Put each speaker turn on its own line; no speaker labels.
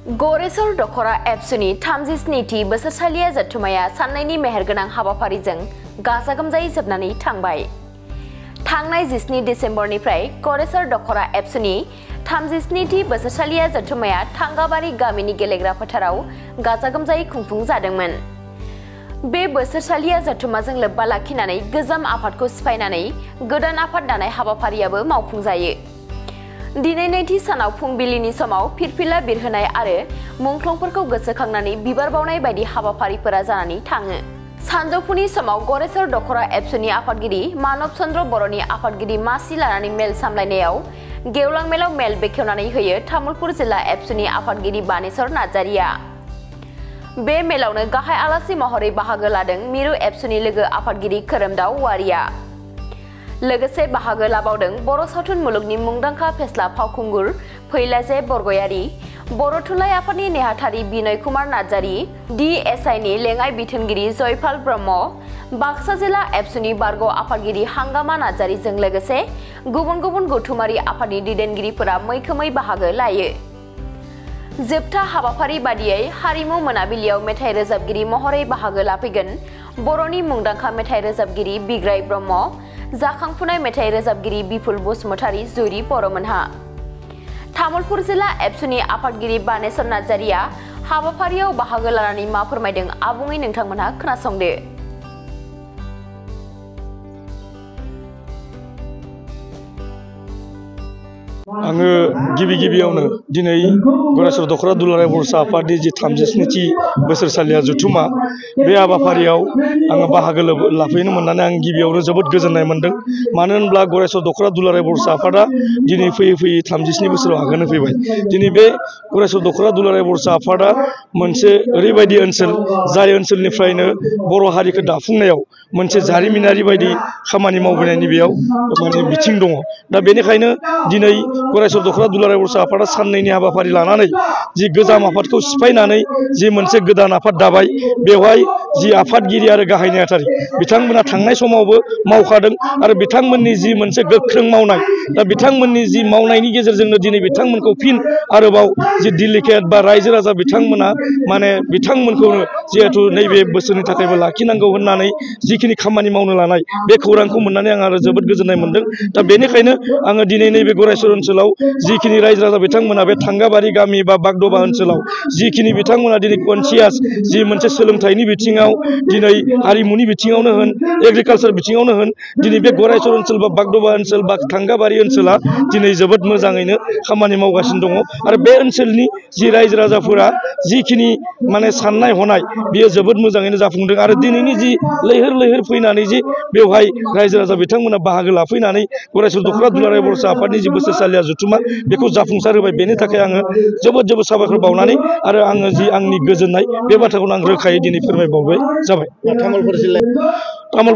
गरेसर दखरा एबसुनि 37थि बोसोरसालिया जथुमाया साननैनि मेहेरगोनां हाबाफारिजों गाजा गोमजायै जोबनानै थांबाय। थांनाय 17 डिसेम्बरनिफ्राय गरेसर दखरा एबसुनि 37थि बोसोरसालिया जथुमाया थांगाबारि गामिनि गेलेग्रा फोथाराव गाजा गोमजायै खुंफुं जादोंमोन। बे बोसोरसालिया जथुमाजों लोब्बा लाखिनानै गोजाम आफादखौ सिफायनानै गोदान आफाद दानाय हाबाफारियाबो मावफुंजायो। दिनै नैथि सानाव फुंबिलिनि समाव फिरफिला बिरहोनाय आरो मुंख्लंफोरखौ गोसोखांनानै बिबार बावनाय बायदि हाबाफारिफोरा जानानै थाङो। सानजौफुनि समाव गरेसर दखरा एबसुनि आफादगिरि मानब चन्द्र बर'नि आफादगिरि मासि लानानै मेल सामलायनायाव गेवलां मेलाव मेल बेखेवनानै होयो तामुलपुर जिल्ला एबसुनि आफादगिरि बानेश्वर नार्जारिया। बे मेलावनो गाहाय आलासि महरै बाहागो लादों मिरु एबसुनि लोगो आफादगिरि खोरोमदाव वारिया। लोगोसे बाहागो लाबावदों बर' सावथुन मुलुगनि मुंदांखा फेस्ला फावखुंगुर फैलाजे बरगयारी, बर' थुनलाइ आफादनि नेहाथारि बिनय कुमार नार्जारी, DSIनि लेङाइ बिथोनगिरि जयपाल ब्रह्म, बाक्सा जिल्ला एबसुनि बारग' आफादगिरि हांगामा नार्जारीजों लोगोसे गुबुन गुबुन गौथुमारि आफादनि दैदेनगिरिफोरा मैखोमै बाहागो लायो। जोबथा हाबाफारि बादियै हारिमु मोनाबिलियाव मेथाइ रोजाबगिरि महरै बाहागो लाफैगोन बर'नि मुंदांखा मेथाइ रोजाबगिरि बिग्राय ब्रह्म, जाखांफुनाय मेथाइ रोजाबगिरि बिपुल बसुमतारी जुरि बर'मोनहा। तामुलपुर जिल्ला एबसुनि आफादगिरि बानेश्वर नार्जारिया हाबाफारियाव बाहागो लानानै मा फोरमायदों आबुङै नोंथांमोनहा खोनासंदो।
आङो गिबियावनो दिनै गरेसर दखरा दुलाराय बर' आफादनि जि 37थि बोसोरसालिया जथुमा बे हाबाफारियाव आङो बाहागो लाफैनो मोननानै आं गिबियावनो जोबोद गोजोननाय मोनदों। मानो होनब्ला गरेसर दखरा दुलाराय बर' आफादा दिनै फैयै 37 बोसोराव आगान होफैबाय। दिनै बे गरेसर दखरा दुलाराय बर' आफादा मोनसे ओरैबायदि ओनसोल जाय ओनसोलनिफ्रायनो बर' हारिखौ दाफुंनायाव मोनसे जारिमिनारि बायदि खामानि मावबोनायनि बेयाव माने बिथिं दङ। दा बेनिखायनो दिनै गरेसर दखरा दुलाराय बर' आफादा साननैनि हाबाफारि लानानै जि गोजाम आफादखौ सिफायनानै जि मोनसे गोदान आफाद दाबाय, बेवहाय जि आफादगिरि आरो गाहाय नेहाथारि बिथांमोना थांनाय समावबो मावखादों आरो बिथांमोननि जि मोनसे गोख्रों मावनाय, दा बिथांमोननि जि मावनायनि गेजेरजोंनो दिनै बिथांमोनखौ फिन आरोबाव जि डेलिगेट बा रायजो राजा बिथांमोना माने बिथांमोनखौनो जिहेथु नैबे बोसोरनि थाखायबो लाखिनांगौ होननानै जिखिनि खामानि मावनो लानाय बे खौरांखौ मोननानै आं आरो जोबोद गोजोननाय मोनदों। दा बेनिखायनो आङो दिनै नैबे गरेसर ओनसोलाव जिखिनि रायजो राजा बिथांमोना बे थांगाबारि गामि बा बागदबा ओनसोलाव जिखिनि बिथांमोना दिनै कनसियास जि मोनसे सोलोंथाइनि बिथिङाव, दिनै हारिमुनि बिथिङावनो होन, एग्रिकालसार बिथिङावनो होन, दिनै बे गरेसर ओनसोल बा बागदबा ओनसोल बा थांगाबारि ओनसोला दिनै जोबोद मोजाङैनो खामानि मावगासिनो दङ। आरो बे ओनसोलनि जि रायजो राजाफोरा जिखिनि माने साननाय हनाय बियो जोबोद मोजाङैनो जाफुंदों। आरो दिनैनि जि लैहोर फैनानै जि बेवहाय रायजो राजा बिथांमोना बाहागो लाफैनानै गरेसर दखरा दुलाराय बर' आफादनि जि बोसोरसालिया जथुमा बेखौ जाफुंसार होबाय, बेनि थाखाय आङो जोबोद साबायखर बावनानै आरो आङो जि आंनि गोजोननाय बे बाथ्राखौनो आं रोखायै दिनै फोरमायबावबाय जाबाय।